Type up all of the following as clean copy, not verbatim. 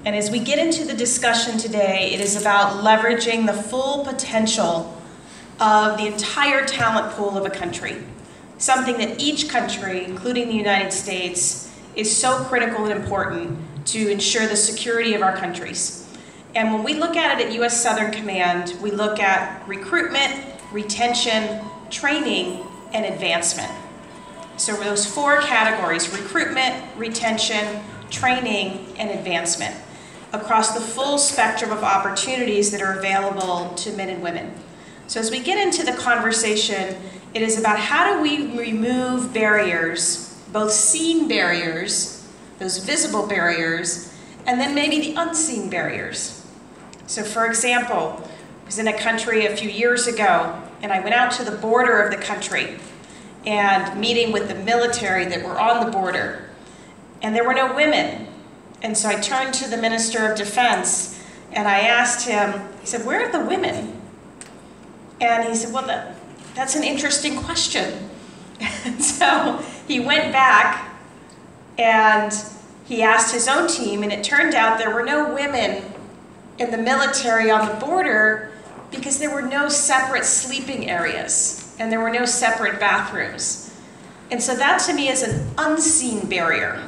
And as we get into the discussion today, it is about leveraging the full potential of the entire talent pool of a country. Something that each country, including the United States, is so critical and important to ensure the security of our countries. And when we look at it at U.S. Southern Command, we look at recruitment, retention, training, and advancement. So those four categories: recruitment, retention, training, and advancement, across the full spectrum of opportunities that are available to men and women. So as we get into the conversation, it is about how do we remove barriers, both seen barriers, those visible barriers, and then maybe the unseen barriers. So for example, I was in a country a few years ago, and I went out to the border of the country and meeting with the military that were on the border, and there were no women. And so I turned to the Minister of Defense and I asked him, he said, "Where are the women?" And he said, "Well, that's an interesting question." And so he went back and he asked his own team, and it turned out there were no women in the military on the border because there were no separate sleeping areas and there were no separate bathrooms. And so that to me is an unseen barrier.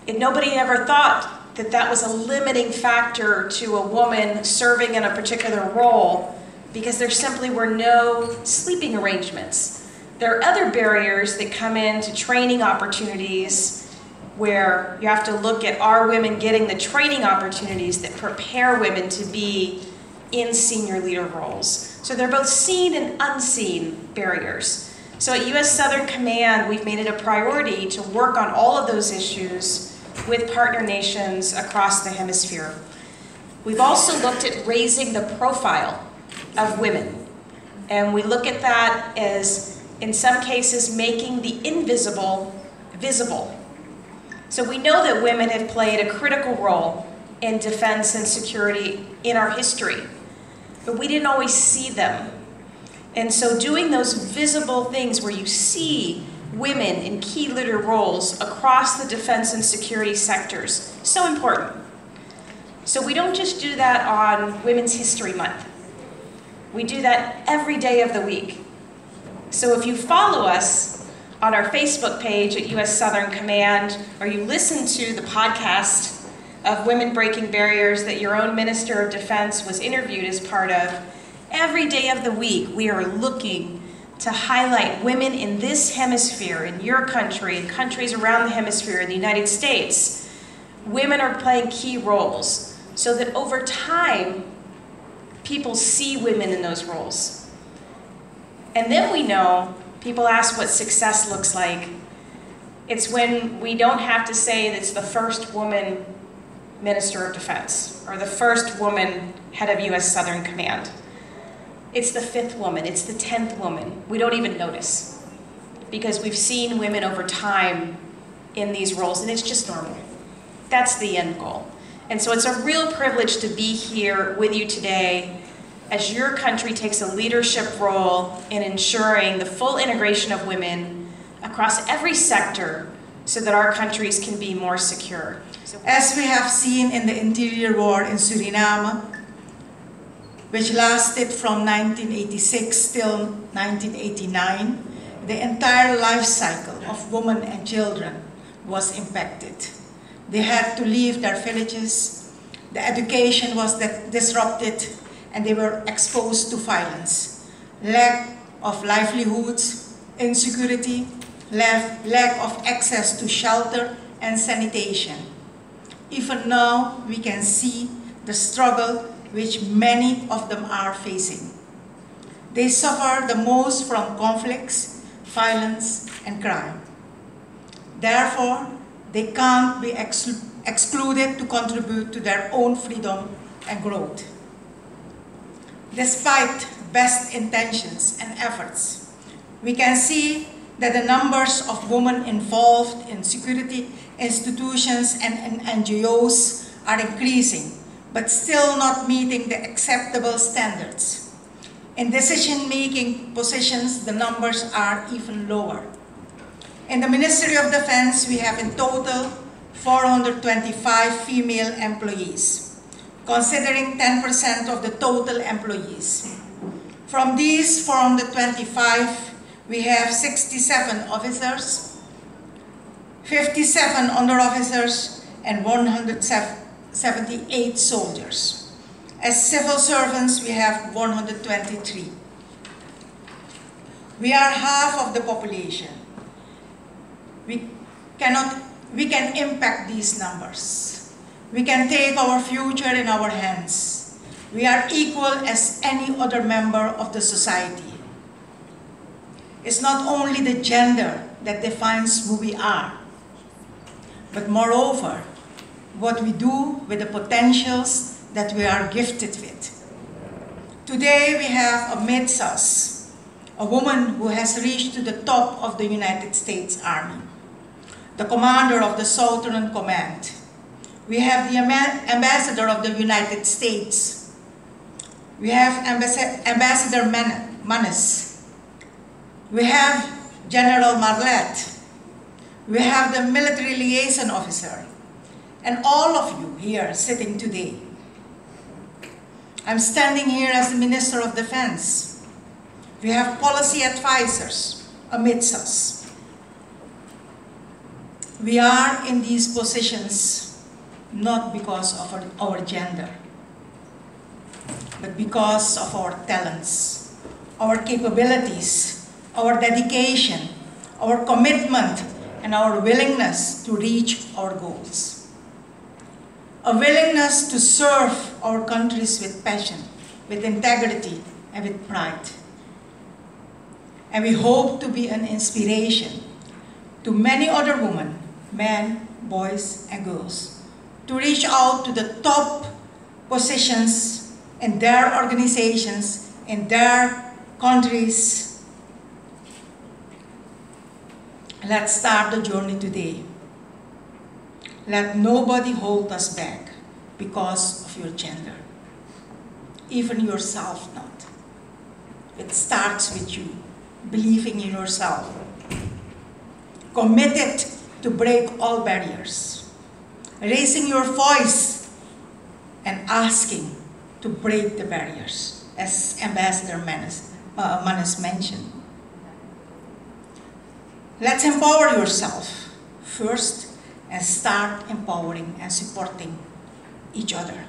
And nobody ever thought that that was a limiting factor to a woman serving in a particular role, because there simply were no sleeping arrangements. There are other barriers that come into training opportunities where you have to look at, are women getting the training opportunities that prepare women to be in senior leader roles? So they're both seen and unseen barriers. So at U.S. Southern Command, we've made it a priority to work on all of those issues with partner nations across the hemisphere. We've also looked at raising the profile of women. And we look at that as, in some cases, making the invisible visible. So we know that women have played a critical role in defense and security in our history, but we didn't always see them. And so doing those visible things where you see women in key leader roles across the defense and security sectors, so important. So we don't just do that on Women's History Month. We do that every day of the week. So if you follow us on our Facebook page at U.S. Southern Command, or you listen to the podcast of Women Breaking Barriers that your own Minister of Defense was interviewed as part of, every day of the week we are looking to highlight women in this hemisphere, in your country, in countries around the hemisphere, in the United States. Women are playing key roles so that over time, people see women in those roles. And then we know, people ask what success looks like. It's when we don't have to say that it's the first woman Minister of Defense or the first woman head of U.S. Southern Command. It's the 5th woman, it's the 10th woman. We don't even notice because we've seen women over time in these roles, and it's just normal. That's the end goal. And so it's a real privilege to be here with you today as your country takes a leadership role in ensuring the full integration of women across every sector so that our countries can be more secure. As we have seen in the interior war in Suriname, which lasted from 1986 till 1989, the entire life cycle of women and children was impacted. They had to leave their villages, the education was disrupted, and they were exposed to violence, lack of livelihoods, insecurity, lack of access to shelter and sanitation. Even now, we can see the struggle which many of them are facing. They suffer the most from conflicts, violence, and crime. Therefore, they can't be excluded to contribute to their own freedom and growth. Despite best intentions and efforts, we can see that the numbers of women involved in security institutions and NGOs are increasing, but still not meeting the acceptable standards. In decision-making positions, the numbers are even lower. In the Ministry of Defense, we have in total 425 female employees, considering 10% of the total employees. From these 425, we have 67 officers, 57 under officers, and 178 soldiers. As civil servants, we have 123. We are half of the population. We can impact these numbers. We can take our future in our hands. We are equal as any other member of the society. It's not only the gender that defines who we are, but moreover, what we do with the potentials that we are gifted with. Today we have amidst us a woman who has reached to the top of the United States Army, the commander of the Southern Command. We have the ambassador of the United States. We have Ambassador Manes. We have General Marlet. We have the military liaison officer, and all of you here sitting today. I'm standing here as the Minister of Defense. We have policy advisors amidst us. We are in these positions not because of our gender, but because of our talents, our capabilities, our dedication, our commitment, and our willingness to reach our goals. A willingness to serve our countries with passion, with integrity, and with pride. And we hope to be an inspiration to many other women, men, boys, and girls, to reach out to the top positions in their organizations, in their countries. Let's start the journey today. Let nobody hold us back because of your gender. Even yourself not. It starts with you, believing in yourself. Committed to break all barriers. Raising your voice and asking to break the barriers, as Ambassador Manes mentioned. Let's empower yourself first and start empowering and supporting each other.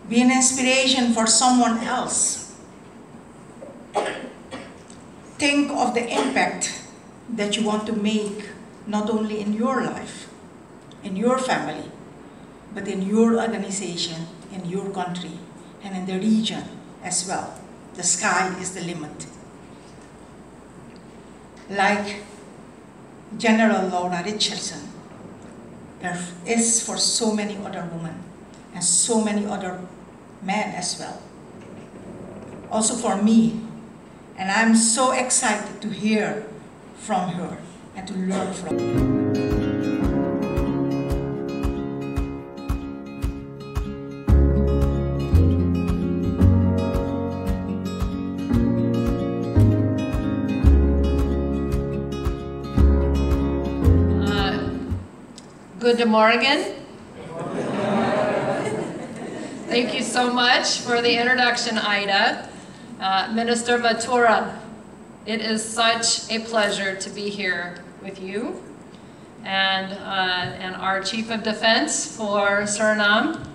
Be an inspiration for someone else. Think of the impact that you want to make, not only in your life, in your family, but in your organization, in your country, and in the region as well. The sky is the limit. Like General Laura Richardson, there is for so many other women and so many other men as well. Also for me, and I'm so excited to hear from her and to learn from her. Good morning. Thank you so much for the introduction, Ida. Minister Matura, it is such a pleasure to be here with you and our Chief of Defense for Suriname,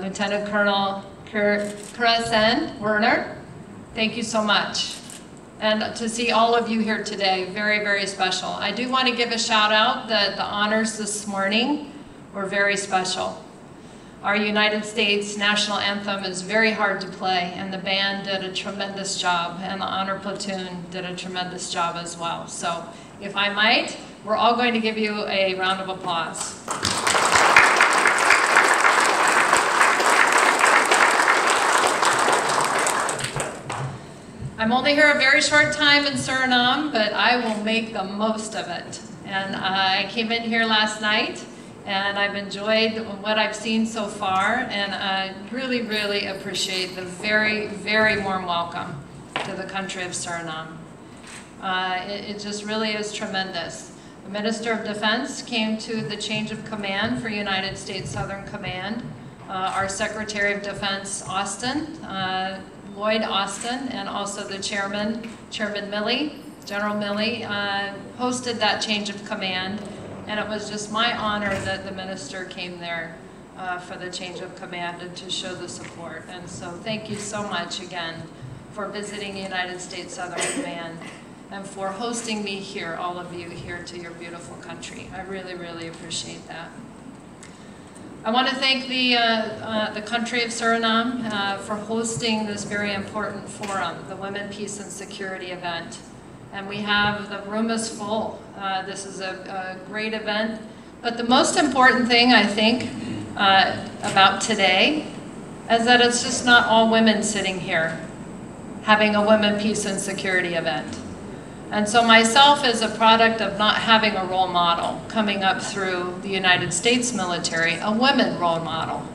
Lieutenant Colonel Kresen Werner. Thank you so much. And to see all of you here today, very, very special. I do want to give a shout out that the honors this morning were very special. Our United States national anthem is very hard to play, and the band did a tremendous job, and the honor platoon did a tremendous job as well. So if I might, we're all going to give you a round of applause. I'm only here a very short time in Suriname, but I will make the most of it. And I came in here last night, and I've enjoyed what I've seen so far, and I really, really appreciate the very, very warm welcome to the country of Suriname. It just really is tremendous. The Minister of Defense came to the change of command for United States Southern Command. Our Secretary of Defense, Lloyd Austin, and also the Chairman Milley, General Milley, hosted that change of command. And it was just my honor that the minister came there for the change of command and to show the support. And so thank you so much again for visiting United States Southern Command and for hosting me here, all of you here to your beautiful country. I really, really appreciate that. I want to thank the country of Suriname for hosting this very important forum, the Women, Peace and Security event. And we have, the room is full. This is a great event. But the most important thing, I think, about today is that it's just not all women sitting here having a Women, Peace and Security event. And so myself, as a product of not having a role model coming up through the United States military, a women role model.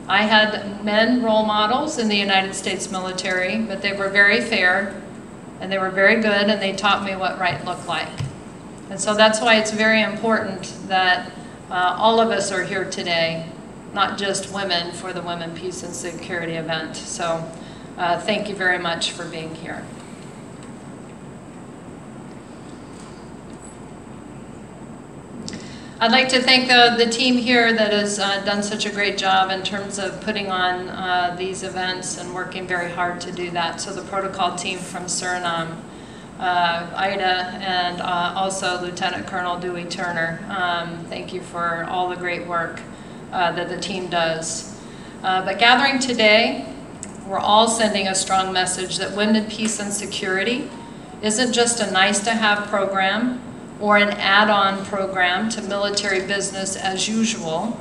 I had men role models in the United States military, but they were very fair and they were very good and they taught me what right looked like. And so that's why it's very important that all of us are here today, not just women, for the Women, Peace and Security event. So thank you very much for being here. I'd like to thank the team here that has done such a great job in terms of putting on these events and working very hard to do that. So the protocol team from Suriname, Ida, and also Lieutenant Colonel Dewey Turner. Thank you for all the great work that the team does. But gathering today, we're all sending a strong message that Women, Peace and Security isn't just a nice-to-have program or an add-on program to military business as usual.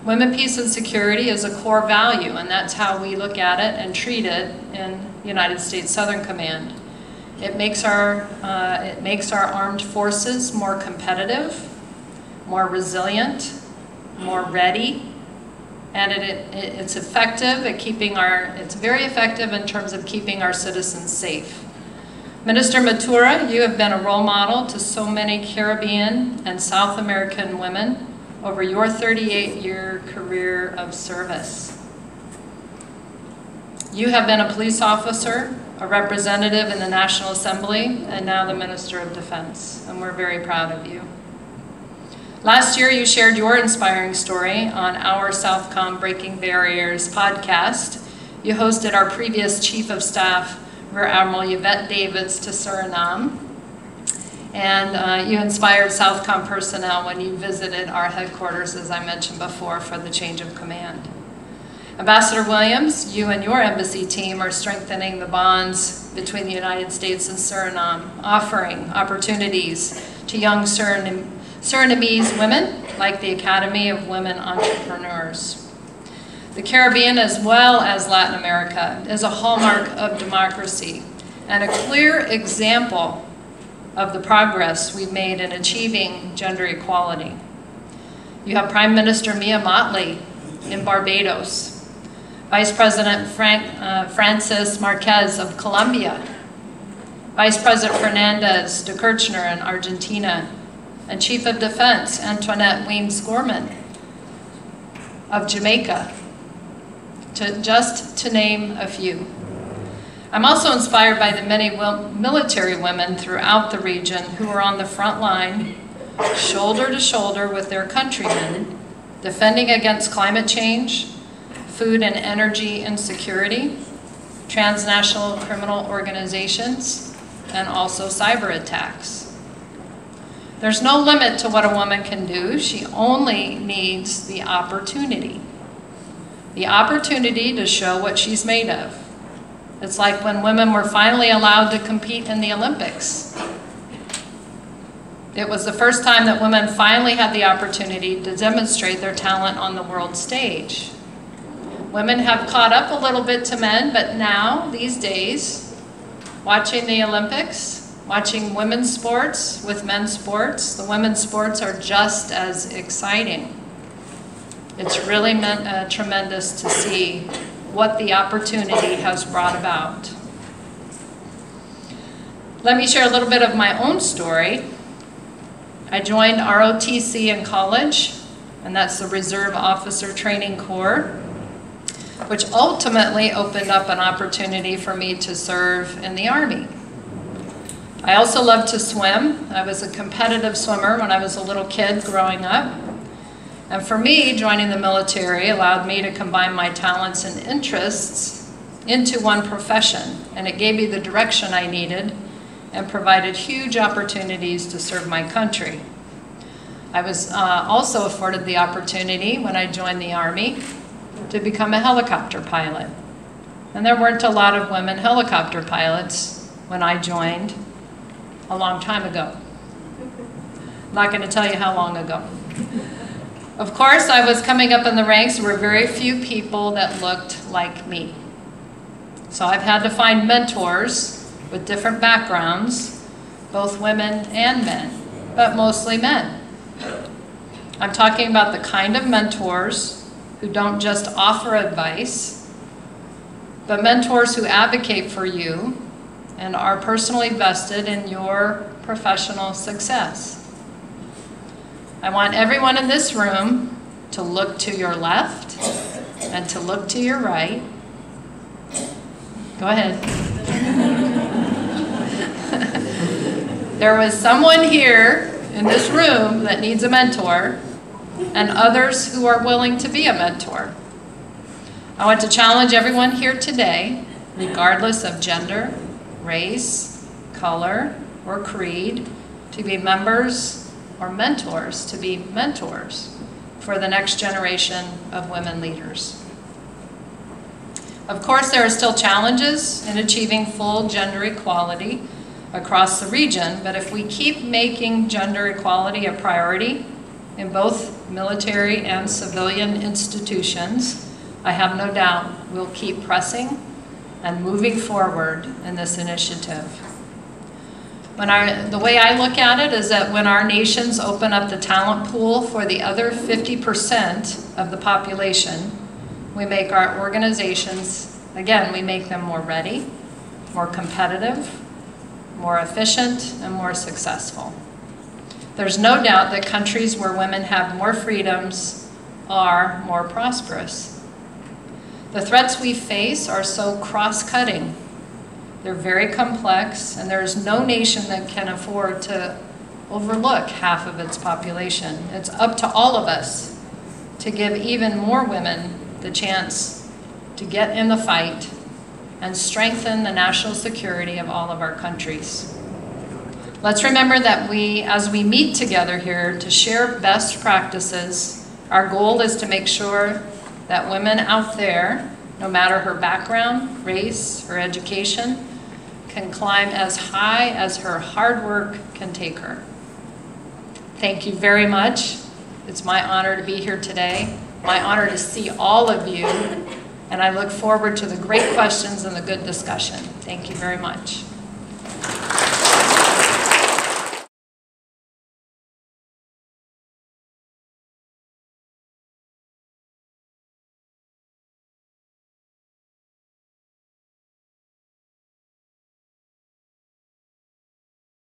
Women, Peace and Security is a core value, and that's how we look at it and treat it in United States Southern Command. It makes our armed forces more competitive, more resilient, more ready, and it's effective at it's very effective in terms of keeping our citizens safe. Minister Matura, you have been a role model to so many Caribbean and South American women over your 38-year career of service. You have been a police officer, a representative in the National Assembly, and now the Minister of Defense, and we're very proud of you. Last year, you shared your inspiring story on our Southcom Breaking Barriers podcast. You hosted our previous Chief of Staff, Rear Admiral Yvette Davids, to Suriname. And you inspired Southcom personnel when you visited our headquarters, as I mentioned before, for the change of command. Ambassador Williams, you and your embassy team are strengthening the bonds between the United States and Suriname, offering opportunities to young Surinamese women, like the Academy of Women Entrepreneurs. The Caribbean, as well as Latin America, is a hallmark of democracy and a clear example of the progress we've made in achieving gender equality. You have Prime Minister Mia Mottley in Barbados, Vice President Francis Marquez of Colombia, Vice President Fernandez de Kirchner in Argentina, and Chief of Defense Antoinette Weems Gorman of Jamaica, just to name a few. I'm also inspired by the many military women throughout the region who are on the front line, shoulder to shoulder with their countrymen, defending against climate change, food and energy insecurity, transnational criminal organizations, and also cyber attacks. There's no limit to what a woman can do. She only needs the opportunity to show what she's made of. It's like when women were finally allowed to compete in the Olympics. It was the first time that women finally had the opportunity to demonstrate their talent on the world stage. Women have caught up a little bit to men, but now, these days, watching the Olympics, watching women's sports with men's sports, the women's sports are just as exciting. It's really tremendous to see what the opportunity has brought about. Let me share a little bit of my own story. I joined ROTC in college, and that's the Reserve Officer Training Corps, which ultimately opened up an opportunity for me to serve in the Army. I also love to swim. I was a competitive swimmer when I was a little kid growing up. And for me, joining the military allowed me to combine my talents and interests into one profession, and it gave me the direction I needed and provided huge opportunities to serve my country. I was also afforded the opportunity when I joined the Army to become a helicopter pilot. And there weren't a lot of women helicopter pilots when I joined a long time ago. I'm not going to tell you how long ago. Of course, I was coming up in the ranks. There were very few people that looked like me. So I've had to find mentors with different backgrounds, both women and men, but mostly men. I'm talking about the kind of mentors who don't just offer advice, but mentors who advocate for you and are personally vested in your professional success. I want everyone in this room to look to your left and to look to your right. Go ahead. There was someone here in this room that needs a mentor, and others who are willing to be a mentor. I want to challenge everyone here today, regardless of gender, race, color, or creed, to be members or mentors, to be mentors for the next generation of women leaders. Of course, there are still challenges in achieving full gender equality across the region, but if we keep making gender equality a priority in both military and civilian institutions, I have no doubt we'll keep pressing and moving forward in this initiative. The way I look at it is that when our nations open up the talent pool for the other 50% of the population, we make our organizations, again, we make them more ready, more competitive, more efficient, and more successful. There's no doubt that countries where women have more freedoms are more prosperous. The threats we face are so cross-cutting. They're very complex, and there's no nation that can afford to overlook half of its population. It's up to all of us to give even more women the chance to get in the fight and strengthen the national security of all of our countries. Let's remember that as we meet together here to share best practices, our goal is to make sure that women out there, no matter her background, race, or education, can climb as high as her hard work can take her. Thank you very much. It's my honor to be here today, my honor to see all of you, and I look forward to the great questions and the good discussion. Thank you very much.